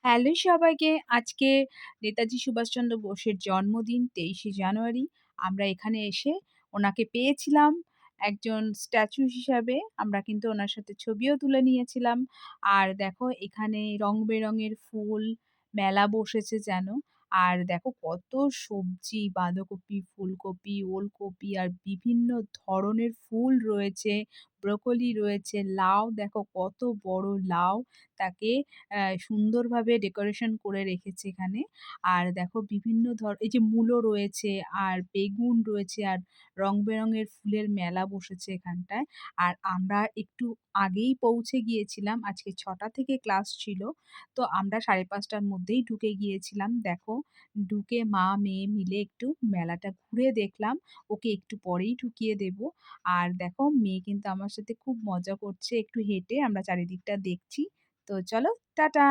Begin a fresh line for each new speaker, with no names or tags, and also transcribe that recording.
Hello সবাইকে। আজকে নেতাজি সুভাষচন্দ্র বোসের জন্মদিন ২৩শে জানুয়ারি। আমরা এখানে এসে ওনাকে পেয়েছিলাম একজন স্ট্যাচু হিসাবে। আমরা কিন্তু ওনার সাথে ছবিও তুলে নিয়েছিলাম। আর দেখো এখানে রং-বেরঙের ফুল, মেলা বসেছে যেন। আর দেখো কত সবজি, বাঁধাকপি, ফুলকপি, ওলকপি আর বিভিন্ন ধরনের ফুল রয়েছে, ব্রোকলি রয়েছে, লাউ দেখো কত বড় লাউ। তাকে সুন্দরভাবে ডেকোরেশন করে রেখেছে এখানে। আর দেখো বিভিন্ন এই যে মূলো রয়েছে আর বেগুন রয়েছে আর রং-বেরঙের ফুলের মেলা বসেছে এখানটায়। আর আমরা একটু আগেই পৌঁছে গিয়েছিলাম। আজকে ৬টা থেকে ক্লাস ছিল। তো আমরা ৫:৩০ টার মধ্যেই ঢুকে গিয়েছিলাম। দেখো ঢুকে মা-মেয়ে মিলে একটু মেলাটা ঘুরে দেখলাম। ওকে একটু পরেই ঢুকিয়ে দেব। আর দেখো মেয়ে কিন্তু আমার সাথে খুব মজা করছে একটু হেঁটে। আমরা চারিদিকটা দেখছি। তো চলো টাটা।